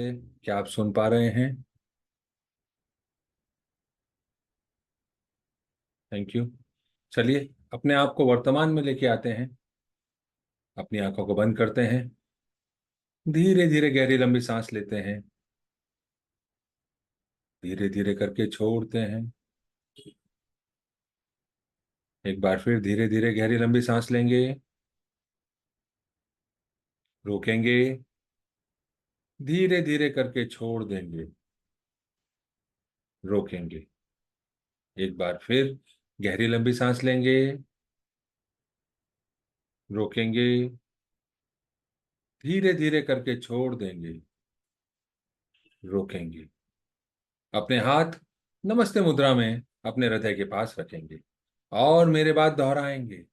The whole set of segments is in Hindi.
क्या आप सुन पा रहे हैं? Thank you. चलिए, अपने आप को वर्तमान में लेके आते हैं। अपनी आंखों को बंद करते हैं। धीरे धीरे गहरी लंबी सांस लेते हैं। धीरे धीरे करके छोड़ते हैं। एक बार फिर धीरे धीरे गहरी लंबी सांस लेंगे। रोकेंगे। धीरे धीरे करके छोड़ देंगे। रोकेंगे। एक बार फिर गहरी लंबी सांस लेंगे। रोकेंगे। धीरे धीरे करके छोड़ देंगे। रोकेंगे। अपने हाथ नमस्ते मुद्रा में अपने हृदय के पास रखेंगे और मेरे बाद दोहराएंगे।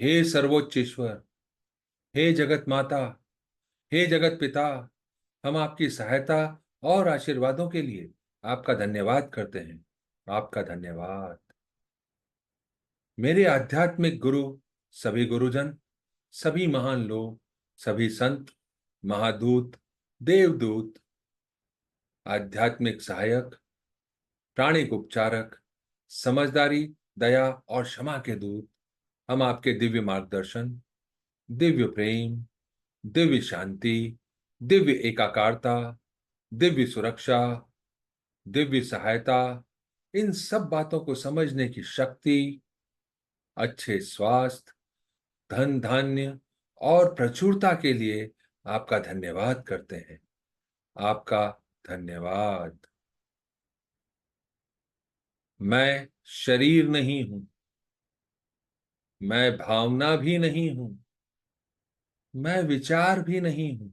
हे सर्वोच्च ईश्वर, हे जगत माता, हे जगत पिता, हम आपकी सहायता और आशीर्वादों के लिए आपका धन्यवाद करते हैं। आपका धन्यवाद। मेरे आध्यात्मिक गुरु, सभी गुरुजन, सभी महान लोग, सभी संत, महादूत, देवदूत, आध्यात्मिक सहायक, प्राणिक उपचारक, समझदारी, दया और क्षमा के दूत, हम आपके दिव्य मार्गदर्शन, दिव्य प्रेम, दिव्य शांति, दिव्य एकाकारता, दिव्य सुरक्षा, दिव्य सहायता, इन सब बातों को समझने की शक्ति, अच्छे स्वास्थ्य, धन धान्य और प्रचुरता के लिए आपका धन्यवाद करते हैं। आपका धन्यवाद। मैं शरीर नहीं हूं। मैं भावना भी नहीं हूं। मैं विचार भी नहीं हूं।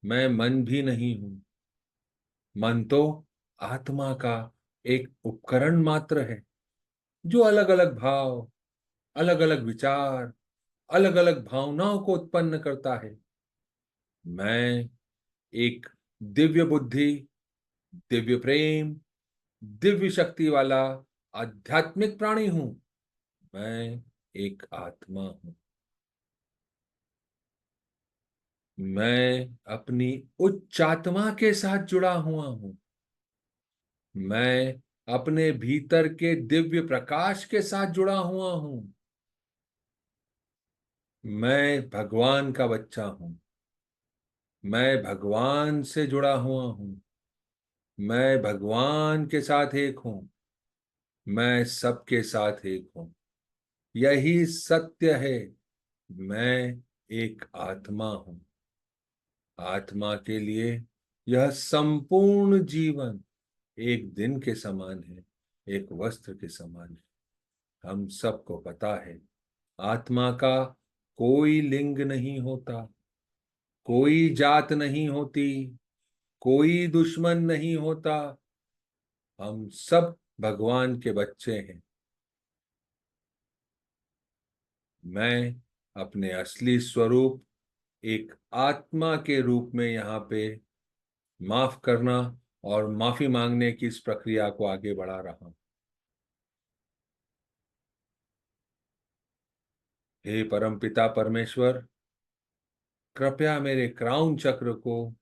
मैं मन भी नहीं हूं। मन तो आत्मा का एक उपकरण मात्र है जो अलग अलग भाव, अलग अलग विचार, अलग अलग भावनाओं को उत्पन्न करता है। मैं एक दिव्य बुद्धि, दिव्य प्रेम, दिव्य शक्ति वाला आध्यात्मिक प्राणी हूं। मैं एक आत्मा हूं। मैं अपनी उच्च आत्मा के साथ जुड़ा हुआ हूं। मैं अपने भीतर के दिव्य प्रकाश के साथ जुड़ा हुआ हूं। मैं भगवान का बच्चा हूं। मैं भगवान से जुड़ा हुआ हूं। मैं भगवान के साथ एक हूं। मैं सबके साथ एक हूं। यही सत्य है। मैं एक आत्मा हूं। आत्मा के लिए यह संपूर्ण जीवन एक दिन के समान है, एक वस्त्र के समान है। हम सबको पता है, आत्मा का कोई लिंग नहीं होता, कोई जात नहीं होती, कोई दुश्मन नहीं होता। हम सब भगवान के बच्चे हैं। मैं अपने असली स्वरूप एक आत्मा के रूप में यहाँ पे माफ करना और माफी मांगने की इस प्रक्रिया को आगे बढ़ा रहा हूं। हे परमपिता परमेश्वर, कृपया मेरे क्राउन चक्र को,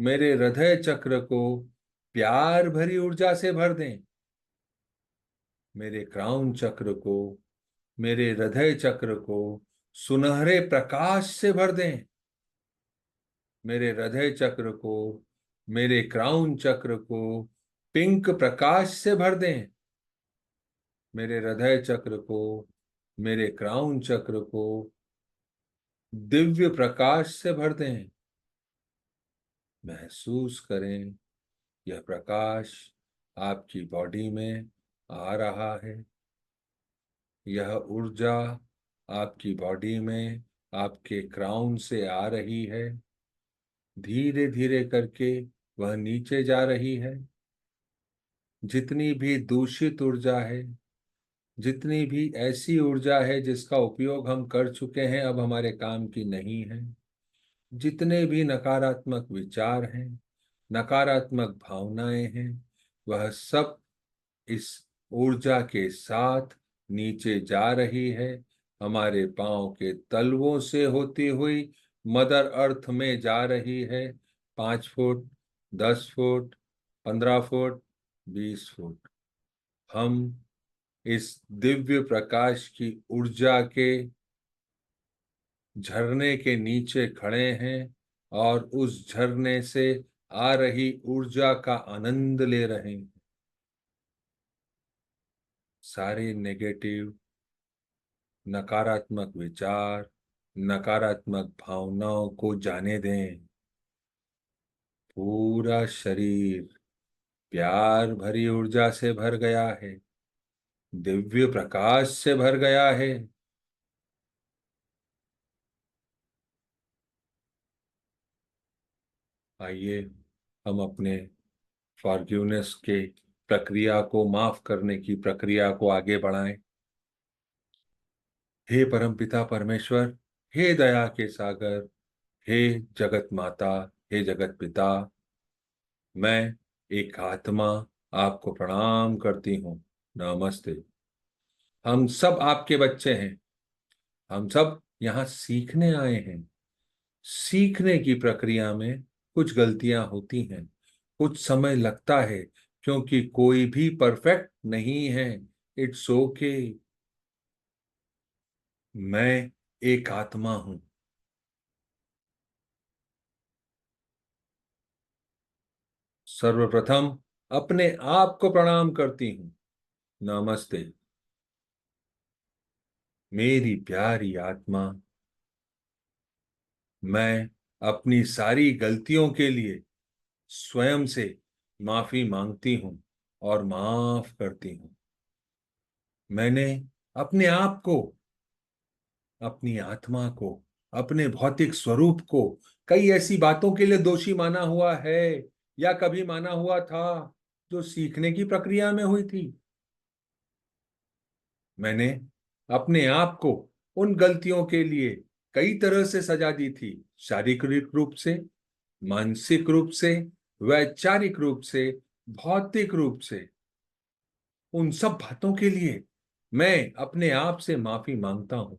मेरे हृदय चक्र को प्यार भरी ऊर्जा से भर दें। मेरे क्राउन चक्र को, मेरे हृदय चक्र को सुनहरे प्रकाश से भर दें। मेरे हृदय चक्र को, मेरे क्राउन चक्र को पिंक प्रकाश से भर दें। मेरे हृदय चक्र को, मेरे क्राउन चक्र को दिव्य प्रकाश से भर दें। महसूस करें, यह प्रकाश आपकी बॉडी में आ रहा है। यह ऊर्जा आपकी बॉडी में आपके क्राउन से आ रही है। धीरे धीरे करके वह नीचे जा रही है। जितनी भी दूषित ऊर्जा है, जितनी भी ऐसी ऊर्जा है जिसका उपयोग हम कर चुके हैं, अब हमारे काम की नहीं है, जितने भी नकारात्मक विचार हैं, नकारात्मक भावनाएं हैं, वह सब इस ऊर्जा के साथ नीचे जा रही है। हमारे पांव के तलवों से होती हुई मदर अर्थ में जा रही है। 5 फुट, 10 फुट, 15 फुट, 20 फुट, हम इस दिव्य प्रकाश की ऊर्जा के झरने के नीचे खड़े हैं और उस झरने से आ रही ऊर्जा का आनंद ले रहे हैं। सारे नेगेटिव, नकारात्मक विचार, नकारात्मक भावनाओं को जाने दें। पूरा शरीर प्यार भरी ऊर्जा से भर गया है, दिव्य प्रकाश से भर गया है। आइए हम अपने फॉरगिवनेस के प्रक्रिया को, माफ करने की प्रक्रिया को आगे बढ़ाएं। हे परमपिता परमेश्वर, हे दया के सागर, हे जगत माता, हे जगत पिता, मैं एक आत्मा आपको प्रणाम करती हूँ। नमस्ते। हम सब आपके बच्चे हैं। हम सब यहाँ सीखने आए हैं। सीखने की प्रक्रिया में कुछ गलतियां होती हैं, कुछ समय लगता है, क्योंकि कोई भी परफेक्ट नहीं है। It's okay. मैं एक आत्मा हूं। सर्वप्रथम अपने आप को प्रणाम करती हूँ। नमस्ते। मेरी प्यारी आत्मा, मैं अपनी सारी गलतियों के लिए स्वयं से माफी मांगती हूँ और माफ करती हूँ। मैंने अपने आप को, अपनी आत्मा को, अपने भौतिक स्वरूप को कई ऐसी बातों के लिए दोषी माना हुआ है या कभी माना हुआ था जो सीखने की प्रक्रिया में हुई थी। मैंने अपने आप को उन गलतियों के लिए कई तरह से सजा दी थी, शारीरिक रूप से, मानसिक रूप से, वैचारिक रूप से, भौतिक रूप से। उन सब बातों के लिए मैं अपने आप से माफी मांगता हूं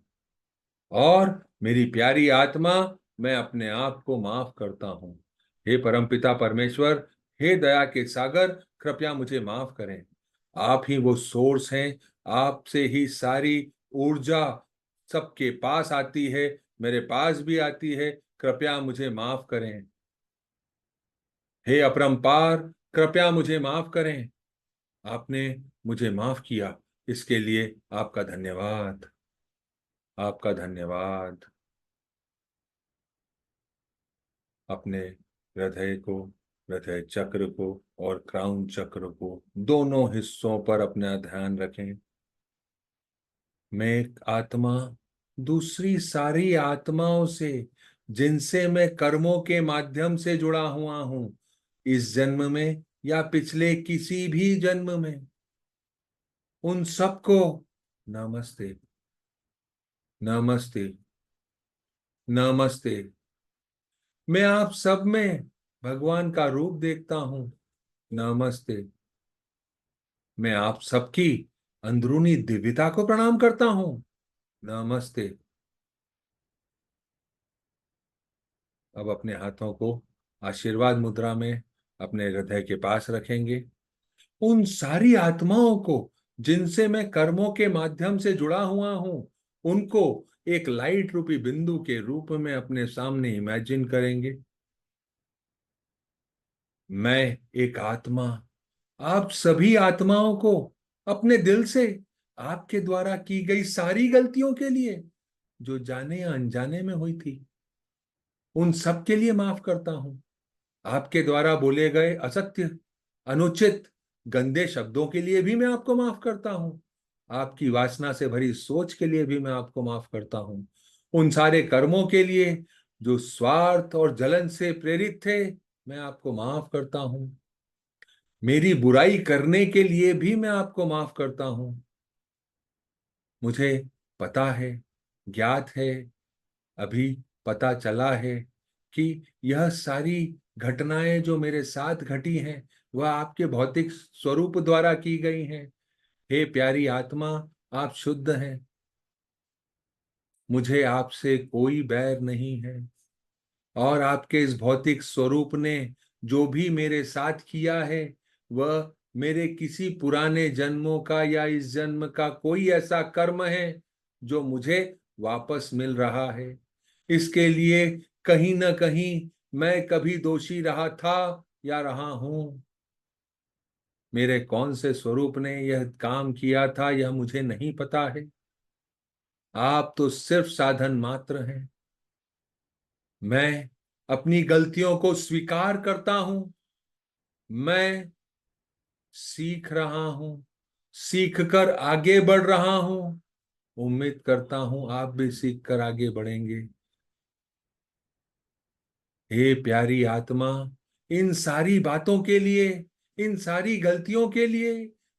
और मेरी प्यारी आत्मा, मैं अपने आप को माफ करता हूं। हे परमपिता परमेश्वर, हे दया के सागर, कृपया मुझे माफ करें। आप ही वो सोर्स हैं। आपसे ही सारी ऊर्जा सबके पास आती है, मेरे पास भी आती है। कृपया मुझे माफ करें। हे अपरंपार, कृपया मुझे माफ करें। आपने मुझे माफ किया, इसके लिए आपका धन्यवाद। आपका धन्यवाद। अपने हृदय को, हृदय चक्र को और क्राउन चक्र को, दोनों हिस्सों पर अपना ध्यान रखें। मैं एक आत्मा दूसरी सारी आत्माओं से, जिनसे मैं कर्मों के माध्यम से जुड़ा हुआ हूं, इस जन्म में या पिछले किसी भी जन्म में, उन सबको नमस्ते। नमस्ते। नमस्ते। मैं आप सब में भगवान का रूप देखता हूं। नमस्ते। मैं आप सबकी अंदरूनी दिव्यता को प्रणाम करता हूं। नमस्ते। अब अपने हाथों को आशीर्वाद मुद्रा में अपने हृदय के पास रखेंगे। उन सारी आत्माओं को जिनसे मैं कर्मों के माध्यम से जुड़ा हुआ हूं, उनको एक लाइट रूपी बिंदु के रूप में अपने सामने इमेजिन करेंगे। मैं एक आत्मा आप सभी आत्माओं को अपने दिल से आपके द्वारा की गई सारी गलतियों के लिए, जो जाने या अनजाने में हुई थी, उन सब के लिए माफ करता हूं। आपके द्वारा बोले गए असत्य, अनुचित, गंदे शब्दों के लिए भी मैं आपको माफ करता हूं। आपकी वासना से भरी सोच के लिए भी मैं आपको माफ करता हूं। उन सारे कर्मों के लिए जो स्वार्थ और जलन से प्रेरित थे, मैं आपको माफ करता हूं। मेरी बुराई करने के लिए भी मैं आपको माफ करता हूं। मुझे पता है, ज्ञात है, अभी पता चला है कि यह सारी घटनाएं जो मेरे साथ घटी हैं, वह आपके भौतिक स्वरूप द्वारा की गई हैं। हे प्यारी आत्मा, आप शुद्ध हैं। मुझे आपसे कोई बैर नहीं है। और आपके इस भौतिक स्वरूप ने जो भी मेरे साथ किया है वह मेरे किसी पुराने जन्मों का या इस जन्म का कोई ऐसा कर्म है जो मुझे वापस मिल रहा है। इसके लिए कहीं ना कहीं मैं कभी दोषी रहा था या रहा हूं। मेरे कौन से स्वरूप ने यह काम किया था यह मुझे नहीं पता है। आप तो सिर्फ साधन मात्र हैं। मैं अपनी गलतियों को स्वीकार करता हूं। मैं सीख रहा हूं, सीख कर आगे बढ़ रहा हूं। उम्मीद करता हूं आप भी सीख कर आगे बढ़ेंगे। हे प्यारी आत्मा, इन सारी बातों के लिए, इन सारी गलतियों के लिए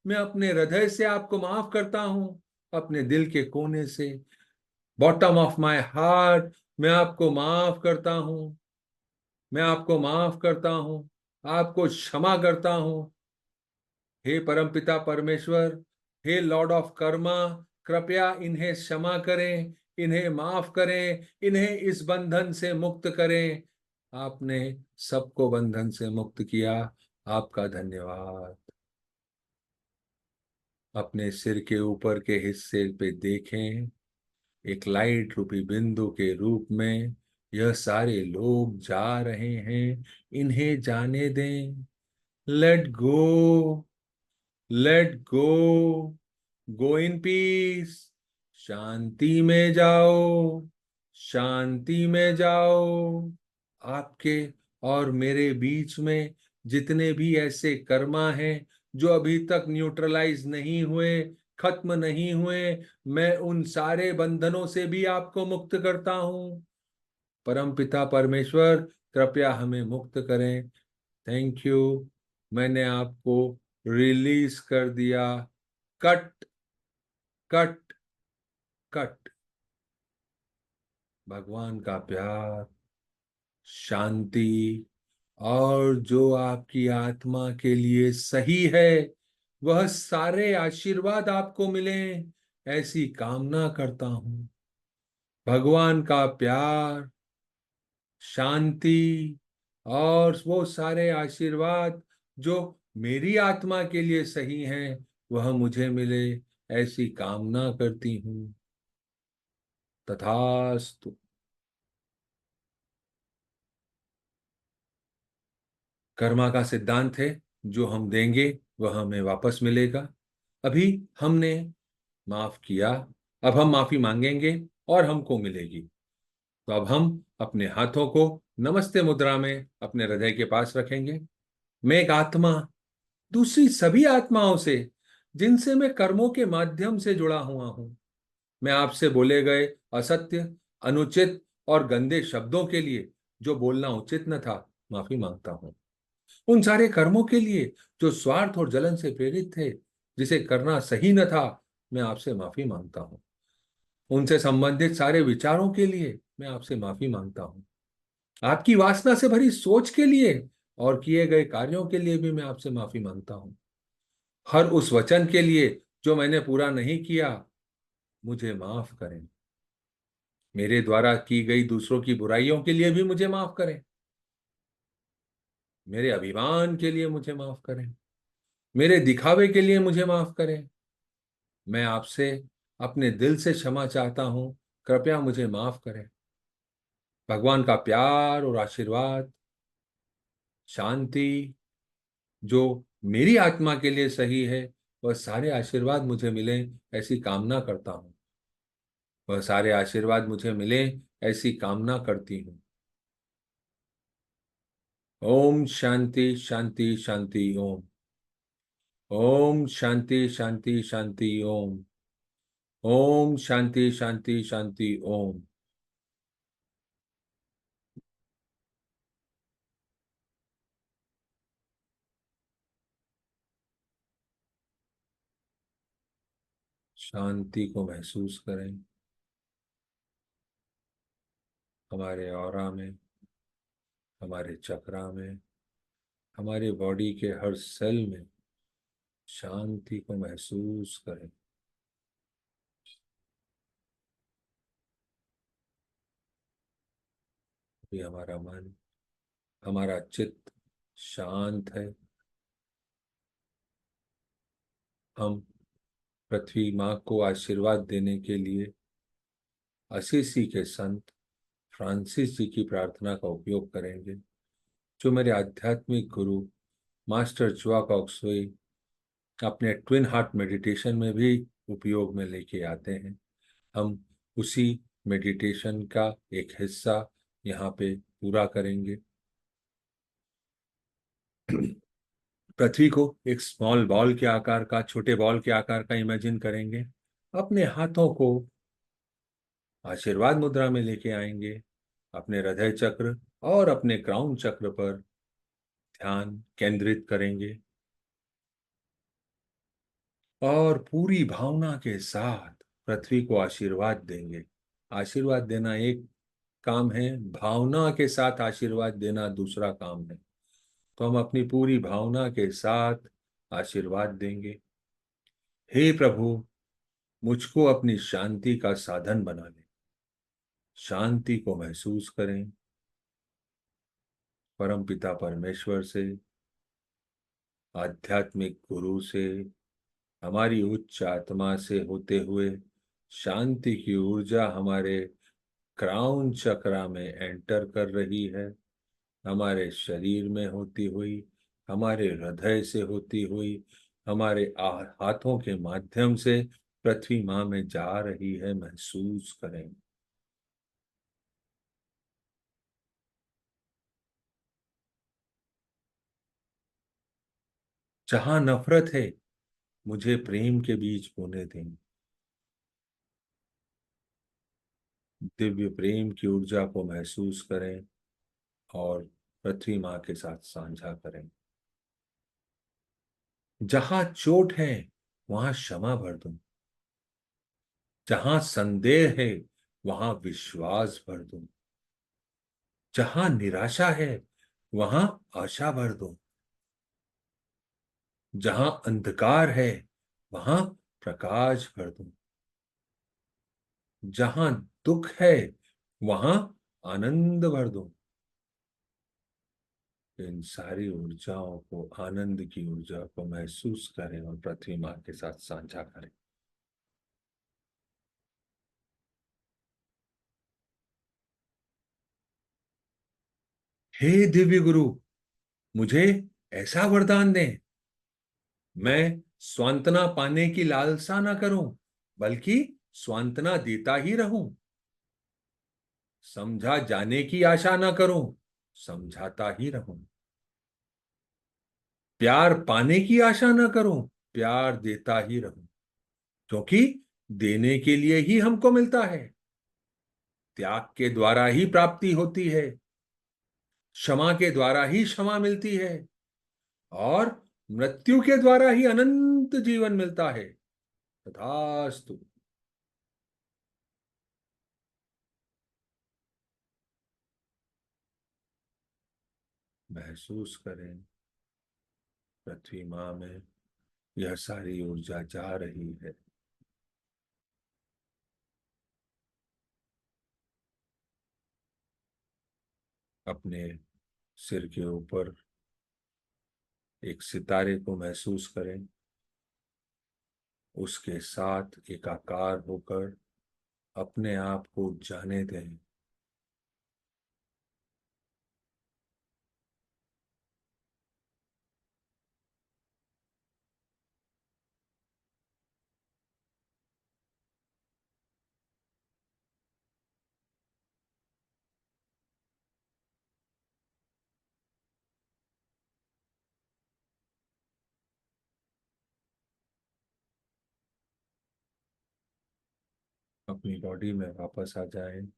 मैं अपने हृदय से आपको माफ करता हूं। अपने दिल के कोने से, बॉटम ऑफ माय हार्ट, मैं आपको माफ करता हूं। मैं आपको माफ करता हूं, आपको क्षमा करता हूं। हे परमपिता परमेश्वर, हे लॉर्ड ऑफ कर्मा, कृपया इन्हें क्षमा करें, इन्हें माफ करें, इन्हें इस बंधन से मुक्त करें। आपने सबको बंधन से मुक्त किया, आपका धन्यवाद। अपने सिर के ऊपर के हिस्से पे देखें, एक लाइट रूपी बिंदु के रूप में यह सारे लोग जा रहे हैं। इन्हें जाने दें। Let go, let go, go in peace. शांति में जाओ, शांति में जाओ। आपके और मेरे बीच में जितने भी ऐसे कर्मा हैं जो अभी तक न्यूट्रलाइज नहीं हुए, खत्म नहीं हुए, मैं उन सारे बंधनों से भी आपको मुक्त करता हूं। परमपिता परमेश्वर, कृपया हमें मुक्त करें। Thank you. मैंने आपको रिलीज कर दिया। Cut, cut, cut. भगवान का प्यार, शांति और जो आपकी आत्मा के लिए सही है वह सारे आशीर्वाद आपको मिले, ऐसी कामना करता हूं। भगवान का प्यार, शांति और वो सारे आशीर्वाद जो मेरी आत्मा के लिए सही हैं वह मुझे मिले, ऐसी कामना करती हूं। तथास्तु। कर्मा का सिद्धांत है, जो हम देंगे वह हमें वापस मिलेगा। अभी हमने माफ किया, अब हम माफी मांगेंगे और हमको मिलेगी। तो अब हम अपने हाथों को नमस्ते मुद्रा में अपने हृदय के पास रखेंगे। मैं एक आत्मा दूसरी सभी आत्माओं से जिनसे मैं कर्मों के माध्यम से जुड़ा हुआ हूं, मैं आपसे बोले गए असत्य, अनुचित और गंदे शब्दों के लिए जो बोलना उचित न था, माफी मांगता हूं। उन सारे कर्मों के लिए जो स्वार्थ और जलन से प्रेरित थे, जिसे करना सही न था, मैं आपसे माफी मांगता हूं। उनसे संबंधित सारे विचारों के लिए मैं आपसे माफी मांगता हूं। आपकी वासना से भरी सोच के लिए और किए गए कार्यों के लिए भी मैं आपसे माफी मांगता हूं। हर उस वचन के लिए जो मैंने पूरा नहीं किया, मुझे माफ करें। मेरे द्वारा की गई दूसरों की बुराइयों के लिए भी मुझे माफ करें। मेरे अभिमान के लिए मुझे माफ करें। मेरे दिखावे के लिए मुझे माफ करें। मैं आपसे अपने दिल से क्षमा चाहता हूं, कृपया मुझे माफ करें। भगवान का प्यार और आशीर्वाद, शांति जो मेरी आत्मा के लिए सही है, वह सारे आशीर्वाद मुझे मिले, ऐसी कामना करता हूं। वह सारे आशीर्वाद मुझे मिले, ऐसी कामना करती हूँ। ओम शांति शांति शांति ओम। ओम शांति शांति शांति ओम। ओम शांति शांति शांति ओम। शांति को महसूस करें हमारे ऑरा में, हमारे चक्रा में, हमारे बॉडी के हर सेल में। शांति को महसूस करें। भी हमारा मन, हमारा चित्त शांत है। हम पृथ्वी माँ को आशीर्वाद देने के लिए असीसी के संत फ्रांसिस जी की प्रार्थना का उपयोग करेंगे, जो मेरे आध्यात्मिक गुरु मास्टर जुआ कॉक्सवे अपने ट्विन हार्ट मेडिटेशन में भी उपयोग में लेके आते हैं। हम उसी मेडिटेशन का एक हिस्सा यहाँ पे पूरा करेंगे। पृथ्वी को एक स्मॉल बॉल के आकार का, छोटे बॉल के आकार का इमेजिन करेंगे। अपने हाथों को आशीर्वाद मुद्रा में लेके आएंगे। अपने हृदय चक्र और अपने क्राउन चक्र पर ध्यान केंद्रित करेंगे और पूरी भावना के साथ पृथ्वी को आशीर्वाद देंगे। आशीर्वाद देना एक काम है, भावना के साथ आशीर्वाद देना दूसरा काम है। तो हम अपनी पूरी भावना के साथ आशीर्वाद देंगे। हे प्रभु, मुझको अपनी शांति का साधन बना ले। शांति को महसूस करें। परम पिता परमेश्वर से, आध्यात्मिक गुरु से, हमारी उच्च आत्मा से होते हुए शांति की ऊर्जा हमारे क्राउन चक्रा में एंटर कर रही है। हमारे शरीर में होती हुई, हमारे हृदय से होती हुई, हमारे हाथों के माध्यम से पृथ्वी माँ में जा रही है। महसूस करें। जहां नफरत है, मुझे प्रेम के बीज बोने दें। दिव्य प्रेम की ऊर्जा को महसूस करें और पृथ्वी माँ के साथ साझा करें। जहां चोट है, वहां क्षमा भर दूं। जहां संदेह है, वहां विश्वास भर दूं। जहां निराशा है, वहां आशा भर दूं। जहां अंधकार है, वहां प्रकाश भर दूं। जहां दुख है, वहां आनंद भर दूं। इन सारी ऊर्जाओं को, आनंद की ऊर्जा को महसूस करें और पृथ्वी माँ के साथ साझा करें। हे दिव्य गुरु, मुझे ऐसा वरदान दें, मैं स्वांतना पाने की लालसा ना करूं, बल्कि स्वांतना देता ही रहूं। समझा जाने की आशा ना करूं, समझाता ही रहूं। प्यार पाने की आशा ना करूं, प्यार देता ही रहूं। क्योंकि देने के लिए ही हमको मिलता है। त्याग के द्वारा ही प्राप्ति होती है। क्षमा के द्वारा ही क्षमा मिलती है। और मृत्यु के द्वारा ही अनंत जीवन मिलता है। तथास्तु। महसूस करें, पृथ्वी माँ में यह सारी ऊर्जा जा रही है। अपने सिर के ऊपर एक सितारे को महसूस करें। उसके साथ एकाकार होकर अपने आप को जाने दें। अपनी बॉडी में वापस आ जाएं।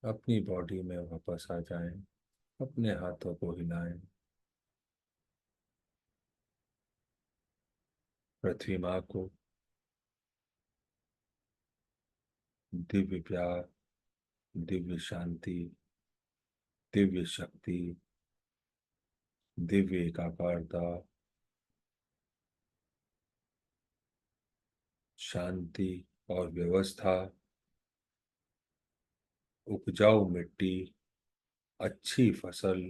अपनी बॉडी में वापस आ जाएं। अपने हाथों को हिलाएं। पृथ्वी माँ को दिव्य प्यार, दिव्य शांति, दिव्य शक्ति, दिव्य एकाकारता, शांति और व्यवस्था, उपजाऊ मिट्टी, अच्छी फसल,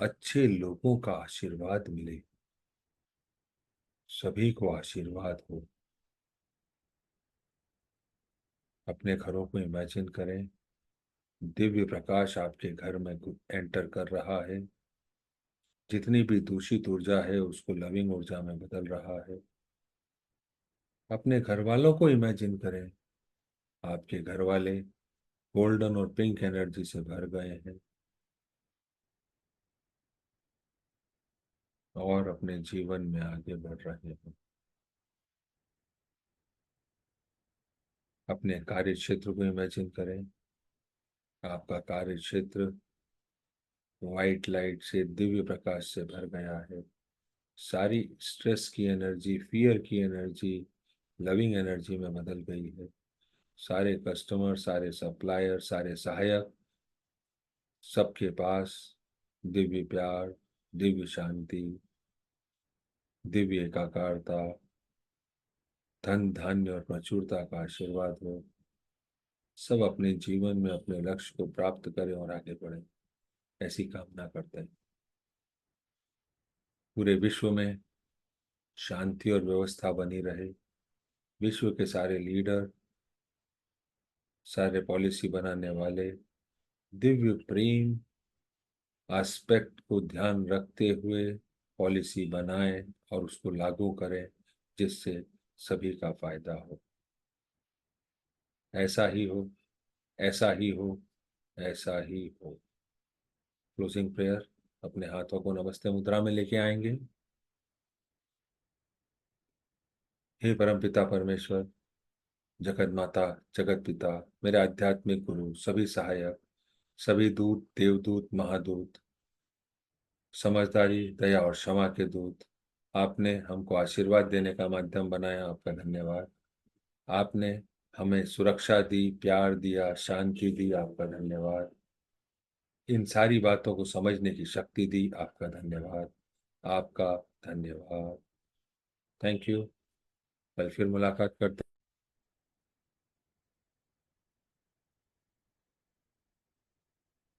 अच्छे लोगों का आशीर्वाद मिले, सभी को आशीर्वाद हो। अपने घरों को इमेजिन करें, दिव्य प्रकाश आपके घर में एंटर कर रहा है, जितनी भी दूषित ऊर्जा है उसको लविंग ऊर्जा में बदल रहा है। अपने घर वालों को इमेजिन करें, आपके घर वाले गोल्डन और पिंक एनर्जी से भर गए हैं और अपने जीवन में आगे बढ़ रहे हैं। अपने कार्य क्षेत्र को इमेजिन करें, आपका कार्य क्षेत्र व्हाइट लाइट से, दिव्य प्रकाश से भर गया है। सारी स्ट्रेस की एनर्जी, फियर की एनर्जी लविंग एनर्जी में बदल गई है। सारे कस्टमर, सारे सप्लायर, सारे सहायक, सबके पास दिव्य प्यार, दिव्य शांति, दिव्य एकाकारता, धन धान्य और प्रचुरता का आशीर्वाद हो। सब अपने जीवन में अपने लक्ष्य को प्राप्त करें और आगे बढ़ें, ऐसी कामना करते हैं। पूरे विश्व में शांति और व्यवस्था बनी रहे। विश्व के सारे लीडर, सारे पॉलिसी बनाने वाले दिव्य प्रेम एस्पेक्ट को ध्यान रखते हुए पॉलिसी बनाएं और उसको लागू करें, जिससे सभी का फायदा हो। ऐसा ही हो, ऐसा ही हो, ऐसा ही हो। Closing prayer. अपने हाथों को नमस्ते मुद्रा में लेके आएंगे। हे परम पिता परमेश्वर, जगत माता, जगत पिता, मेरे आध्यात्मिक गुरु, सभी सहायक, सभी दूत, देवदूत, महादूत, समझदारी, दया और क्षमा के दूत, आपने हमको आशीर्वाद देने का माध्यम बनाया, आपका धन्यवाद। आपने हमें सुरक्षा दी, प्यार दिया, शांति दी, आपका धन्यवाद। इन सारी बातों को समझने की शक्ति दी, आपका धन्यवाद। आपका धन्यवाद। Thank you. कल फिर मुलाकात करते हैं।